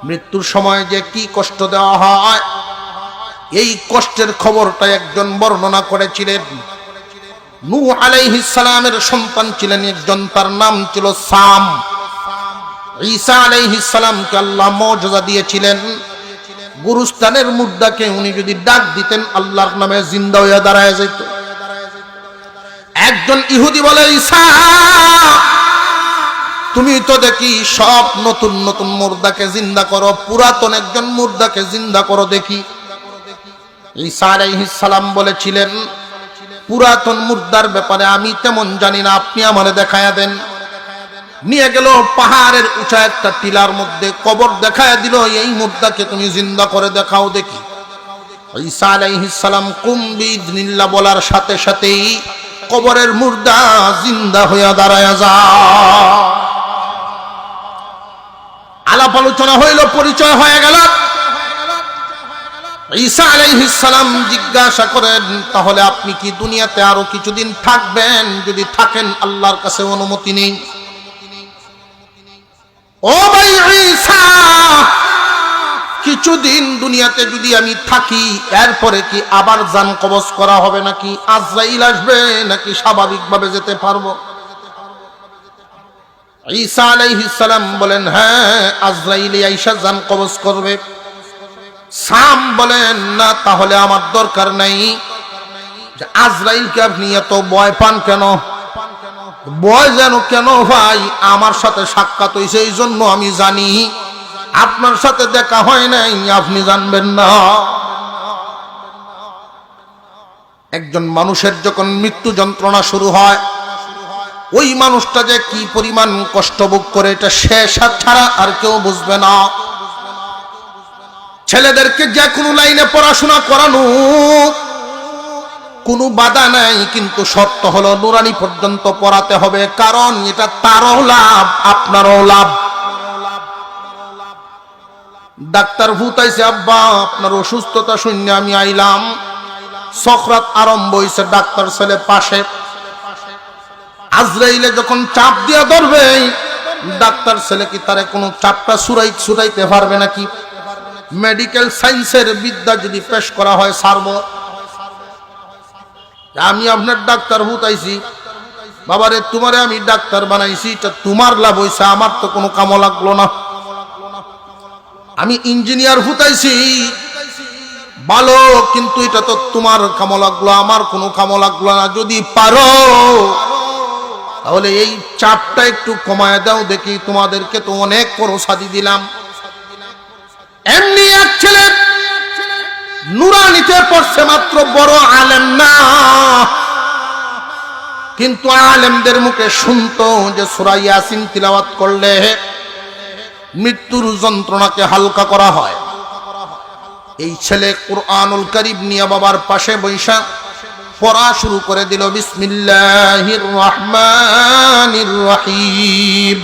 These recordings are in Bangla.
মৃত্যুর সময় যে কি কষ্ট দেওয়া হয়, এই কষ্টের খবরটা একজন বর্ণনা করেছিলেন। নূহ আলাইহিস সালামের সন্তান ছিলেন একজন, তার নাম ছিল সাম। ঈসা আলাইহিস সালামকে আল্লাহ মুজিজা দিয়েছিলেন, গুরুস্থানের মুর্দাকে উনি যদি ডাক দিতেন আল্লাহর নামে জিন্দা হয়ে দাঁড়ায় যেত। একজন ইহুদি বলে, ঈসা তুমি তো দেখি সব নতুন নতুন মুর্দাকে জিন্দা করো, পুরাতন একজন মুর্দাকে জিন্দা করো দেখি। ঈসা আলাইহিস সালাম বলেছিলেন, পুরাতন মুর্দার ব্যাপারে আমি তেমন জানি না, আপনি আমারে দেখায়া দেন। নিয়ে গেল পাহাড়ের উঁচা একটা টিলার মধ্যে, কবর দেখায়া দিল, এই মুর্দাকে তুমি জিন্দা করে দেখাও দেখি। ঈসা আলাইহিস সালাম কুম বিইذনিল্লাহ বলার সাথে সাথেই কবরের মুর্দা জিন্দা হইয়া দাঁড়ায়া যায়। আলাপ আলোচনা হইল, পরিচয় হয়ে গেল। ঈসা আলাইহিস সালাম জিজ্ঞাসা করেন, তাহলে আপনি কি দুনিয়াতে আরো কিছুদিন থাকবেন? যদি থাকেন আল্লাহর কাছে অনুমতি নেই। ও ভাই ঈসা, কিছুদিন দুনিয়াতে যদি আমি থাকি, এরপরে কি আবার জান কবজ করা হবে নাকি? আজরাইল আসবে নাকি স্বাভাবিকভাবে যেতে পারবো? ঈসা আলাইহিস সালাম বলেন, হ্যাঁ, আজরাইল আইসা জান কবজ করবে। সাম বলেন, না, তাহলে আমার দরকার নাই। আজরাইলকে আপনি এত ভয় পান কেন? ভয় যেন কেন ভাই, আমার সাথে সাক্ষাৎ হয়েছে এই জন্য আমি জানি, আপনার সাথে দেখা হয় নাই, আপনি জানবেন না। একজন মানুষের যখন মৃত্যু যন্ত্রণা শুরু হয়, ওই মানুষটা যে কি পরিমাণ কষ্ট ভোগ করে, এটা সে ছাড়া আর কেউ বুঝবে না। ছেলেদেরকে যে কোনো লাইনে পড়াশোনা করানো কোনো বাধা নাই, কিন্তু শর্ত হলো নুরানি পর্যন্ত পড়াতে হবে, কারণ এটা তারও লাভ আপনারও লাভ। ডাক্তার ভূতাইছে, আব্বা আপনার অসুস্থতা শুনে আমি আইলাম। সকরাত আরম্ভ হইছে, ডাক্তার ছেলে পাশে। আজরাইলে যখন চাপ দিয়া ধরবে, ডাক্তার ছেলে কি তারে কোনো চাপটা ছুটাইতে পারবে নাকি? মেডিকেল সায়েন্সের বিদ্যা যদি পেশ করা হয়, সারব। আমি আপনার ডাক্তার ভূতাইছি, বাবারে তোমারে আমি ডাক্তার বানাইছি, এটা তোমার লাভ হইছে, আমার তো কোনো কামও লাগলো না। আমি ইঞ্জিনিয়ার ভূতাইছি, ভালো, কিন্তু এটা তো তোমার কামও লাগলো, আমার কোনো কামও লাগলো না। যদি পারো তাহলে এই চাপটা একটু কমায় দাও দেখি, তোমাদেরকে তো অনেক পরশাদি দিলাম। এমনি এক ছেলে নুরানিতে পড়ছে, মাত্র, বড় আলেম না, কিন্তু আলেমদের মুখে শুনতো যে সূরা ইয়াসিন তিলাওয়াত করলে মৃত্যুর যন্ত্রণাকে হালকা করা হয়। এই ছেলে কুরআনুল কারীম নিয়ে বাবার পাশে বৈশা পড়া শুরু করে দিল, বিসমিল্লাহির রহমানির রহিম,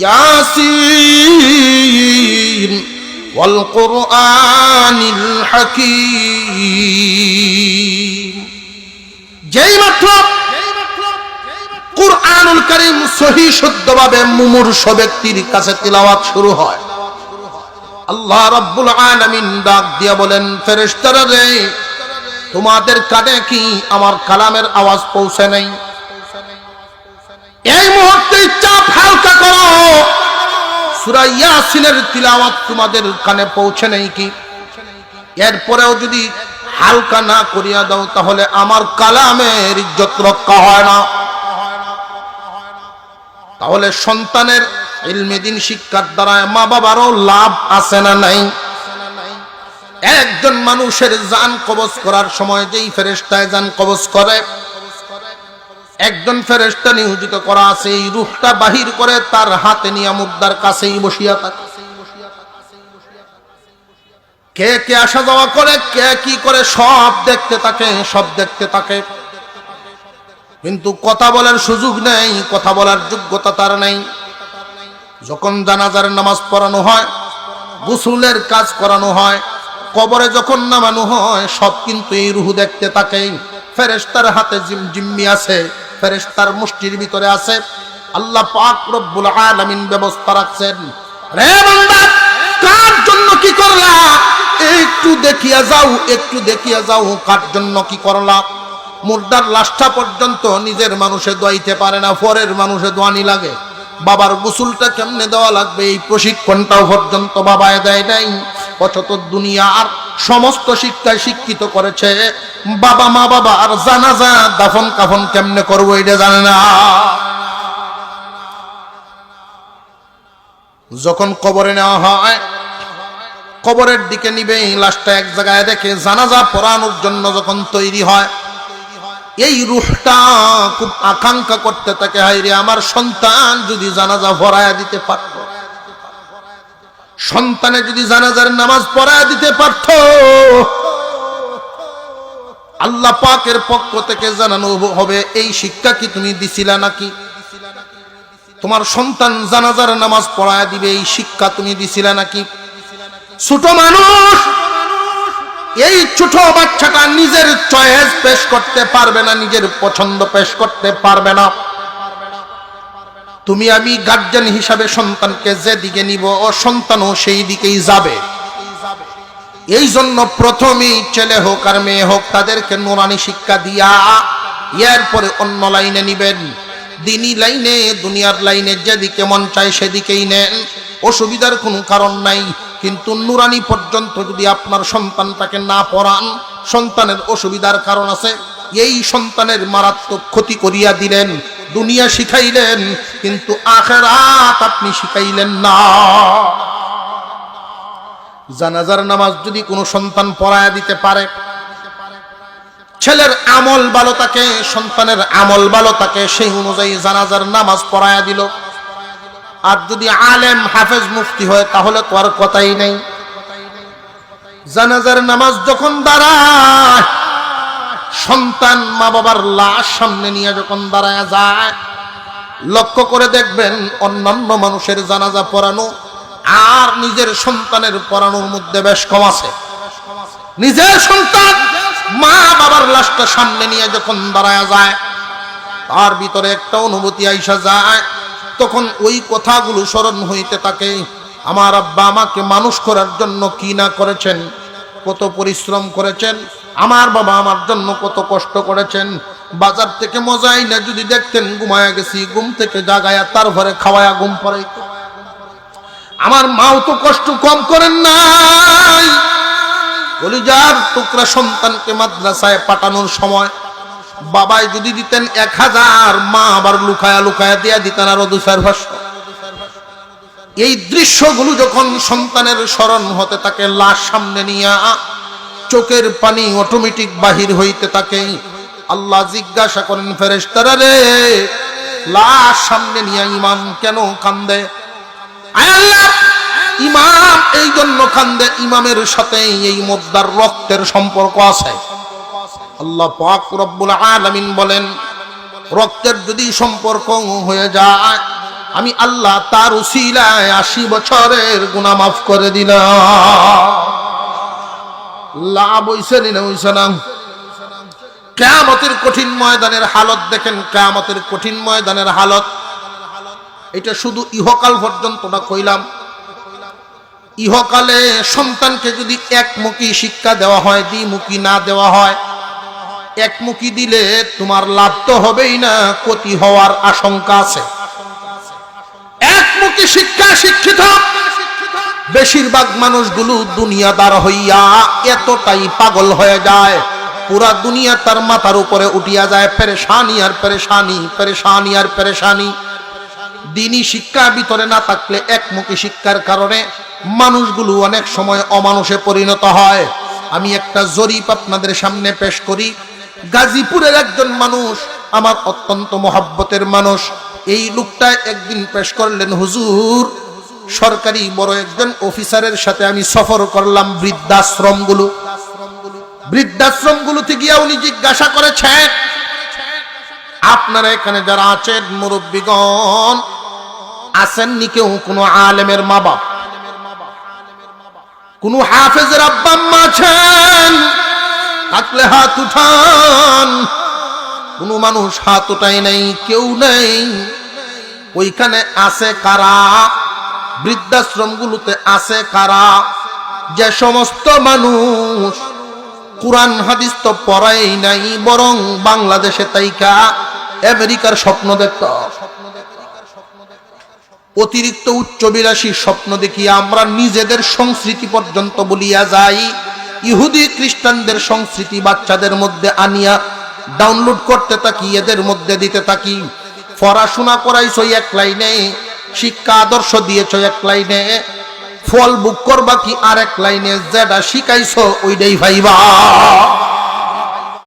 ইয়াসিন ওয়াল কুরআনিল হাকীম। যেই মাত্র কুরআনুল কারীম সহিহ শুদ্ধভাবে মুমূর্ষু ব্যক্তির কাছে তিলাওয়াত শুরু হয়, আল্লাহ রাব্বুল আলামিন ডাক দিয়া বলেন, ফেরেশতারা রে, তোমাদের কানে কি আমার কালামের আওয়াজ পৌঁছে নাই? এই মুহূর্তে চাপ হালকা করো, সূরা ইয়াসিনের তিলাওয়াত তোমাদের কানে পৌঁছে নাই কি? এরপরেও যদি হালকা না করিয়া দাও, তাহলে আমার কালামের ইজ্জত রক্ষা হয় না। তাহলে সন্তানের ইলমে দ্বীন শিক্ষার দ্বারা মা বাবারও লাভ আছে না নাই? একজন মানুষের জান কবজ করার সময় যেই ফেরেশতায় জান কবজ করে, একজন ফেরেশতা নিয়োজিত করা আছে, এই রূহটা বাহির করে তার হাতে নিয়ে মুর্দার কাছেই বসিয়া থাকে। কে কে আসা যাওয়া করে, কে কি করে, সব দেখতে থাকে, কিন্তু কথা বলার সুযোগ নেই, কথা বলার যোগ্যতা তার নেই। যখন জানাজার নামাজ পড়ানো হয়, গোসলের কাজ করানো হয়, কবরে যখন নামানো হয়, সব কিন্তু এই রূহ দেখতে থাকে। ফেরেশতার হাতে জিম্মি আছে, ফেরেশতার মুষ্টির ভিতরে আছে। আল্লাহ পাক রব্বুল আলামিন ব্যবস্থা রাখছেন, রে বান্দা, কার জন্য কি করলা? একটু দেখিয়া যাও, একটু দেখিয়া যাও, কার জন্য কি করলা? মুর্দার লাশটা পর্যন্ত নিজের মানুষে দোয়াইতে পারে না, পরের মানুষে দোয়ানি লাগে। বাবার গোসলটা কেমনে দেওয়া লাগবে এই প্রশিক্ষণটাও পর্যন্ত বাবায় দেয় নাই। অথচ দুনিয়ার সমস্ত শিক্ষায় শিক্ষিত করেছে, বাবা মা বাবা আর জানাজা দাফন কাফন কেমনে করবো এটা জানে না। যখন কবরে নেওয়া হয়, কবরের দিকে নিবে, লাশটা এক জায়গায় রেখে জানাজা পড়ানোর জন্য যখন তৈরি হয়, এই রূহটা খুব আকাঙ্ক্ষা করতে থাকে, হায়রে আমার সন্তান যদি জানাজা পড়ায়া দিতে পারত, সন্তানে যদি জানাজার নামাজ পড়ায়া দিতে পারত। আল্লাহ পাকের পক্ষ থেকে জানানো হবে, এই শিক্ষা কি তুমি দিছিলা নাকি? তোমার সন্তান জানাজার নামাজ পড়ায়া দিবে, এই শিক্ষা তুমি দিছিলা নাকি? ছোট মানুষ, এই ছোট বাচ্চাটা নিজের চয়েস পেশ করতে পারবে না, নিজের পছন্দ পেশ করতে পারবে না। তুমি আমি গার্জিয়ান হিসাবে সন্তানকে যে দিকে নিব, ও সন্তানও সেই দিকেই যাবে। এই জন্য প্রথমেই ছেলে হোক আর মেয়ে হোক, তাদেরকে নুরানি শিক্ষা দিয়া এরপরে অন্য লাইনে নিবেন। দিনী লাইনে, দুনিয়ার লাইনে যেদিকে মন চায় সেদিকেই নেন, অসুবিধার কোনো কারণ নাই। কিন্তু নুরানি পর্যন্ত যদি আপনার সন্তানটাকে না পড়ান, সন্তানের অসুবিধার কারণ আছে, এই সন্তানের মারাত্মক ক্ষতি করিয়া দিলেন। দুনিয়া শিখাইলেন কিন্তু আখিরাত আপনি শিখাইলেন না। জানাজার নামাজ যদি কোনো সন্তান পড়ায়া দিতে পারে, ছেলের আমল ভালো থাকে, সন্তানের আমল ভালো থাকে, সেই অনুযায়ী জানাজার নামাজ পড়ায়া দিল। আর যদি আলেম হাফেজ মুফতি হয় তাহলে তো আর কথাই নেই। জানাজার নামাজ যখন দাঁড়ায়, সন্তান মা বাবার লাশ সামনে নিয়ে যখন দাঁড়ায় যায়, লক্ষ্য করে দেখবেন অন্যান্য মানুষের জানাজা পড়ানো আর নিজের সন্তানের পড়ানোর মধ্যে বেশ কম আছে। নিজের সন্তান মা বাবার লাশটা সামনে নিয়ে যখন দাঁড়ায় যায়, তার ভিতরে একটা অনুভূতি আইসা যায়, তখন ওই কথাগুলো স্মরণ হইতে থাকে। আমার আব্বা আমাকে মানুষ করার জন্য কি না করেছেন, কত পরিশ্রম করেছেন, আমার বাবা আমার জন্য কত কষ্ট করেছেন। বাজার থেকে মজাই না যদি দেখতেন ঘুমায়া গেছি, ঘুম থেকে জাগায়া তারপরে খাওয়ায়া ঘুম পড়াইতো। আমার মাও তো কষ্ট কম করেন নাই। কলিজার টুকরা সন্তানকে মাদ্রাসায় পাঠানোর সময় বাবাই যদি দিতেন 1000, মা আবার লুকায়া লুকায়া দিয়া দিতেন আরো 2-400। এই দৃশ্যগুলো যখন সন্তানের স্মরণ হতে থাকে, লাশ সামনে নিয়া চোখের পানি অটোমেটিক বাহির হইতে থাকে। আল্লাহ জিজ্ঞাসা করেন, ফেরেশতারা রে, লাশ সামনে নিয়া ইমাম কেন কান্দে? আয় আল্লাহ, ইমাম এই জন্য কান্দে, ইমামের সাথে এই মুদ্দার রক্তের সম্পর্ক আছে। আল্লাহ পাক রব্বুল আলামিন বলেন, রক্তের যদি সম্পর্ক হয়ে যায়, আমি আল্লাহ তার উসিলায় 80 বছরের গুনাহ মাফ করে দিলাম। লাভ হইছে না হইছে না? কিয়ামতের কঠিন ময়দানের হালত দেখেন, কিয়ামতের কঠিন ময়দানের হালত। এটা শুধু ইহকাল পর্যন্ত না কইলাম, ইহকালে সন্তানকে যদি একমুখী শিক্ষা দেওয়া হয়, দ্বিমুখী না দেওয়া হয়, একমুখী দিলে তোমার লাভ তো হবেই না, ক্ষতি হওয়ার আশঙ্কা আছে। একমুখী শিক্ষা শিক্ষিত বেশিরভাগ মানুষগুলো দুনিয়াদার হইয়া এতটাই পাগল হয়ে যায়, পুরা দুনিয়া তার মাথার উপরে উঠিয়া যায়। পেরেশানি আর পেরেশানি, পেরেশানি আর পেরেশানি। দিনী শিক্ষা ভিতরে না থাকলে, একমুখী শিক্ষার কারণে মানুষগুলো অনেক সময় অমানুষে পরিণত হয়। আমি একটা জরিপ আপনাদের সামনে পেশ করি। গাজীপুরের একজন মানুষ, আমার অত্যন্ত মহব্বতের মানুষ, এই লোকটা একদিন পেশ করলেন, হুজুর, সরকারি বড় একজন অফিসারের সাথে আমি সফর করলাম বৃদ্ধাশ্রমগুলোতে গিয়ে উনি জিজ্ঞাসা করেছেন, আপনারা এখানে যারা আছেন মুরব্বীগণ, আছেননি কেউ কোনো আলেমের মা বাপ, কোন হাফেজের আব্বা আম্মা আছেন? থাকলে হাত উঠান। কোন মানুষ হাত উঠায় নাই, কেউ নেই। ওইখানে আছে কারা? বৃদ্ধাশ্রমগুলোতে আছে কারা? যে সমস্ত মানুষ কুরআন হাদিস তো পড়াই নাই, বরং বাংলাদেশে তাইকা আমেরিকার স্বপ্ন দেখত, অতিরিক্ত উচ্চবিলাসী স্বপ্ন দেখি আমরা নিজেদের সংস্কৃতি পর্যন্ত বলিয়া যাই, ইহুদি খ্রিস্টানদের সংস্কৃতি বাচ্চাদের মধ্যে আনিয়া ডাউনলোড করতে থাকি, এদের মধ্যে দিতে থাকি। পড়াশোনা করাইছ এক লাইনে, শিক্ষা আদর্শ দিয়েছ এক লাইনে, ফল বুক করবা কি আর এক লাইনে, যেটা শিখাইছ ওইটাই ভাইবা।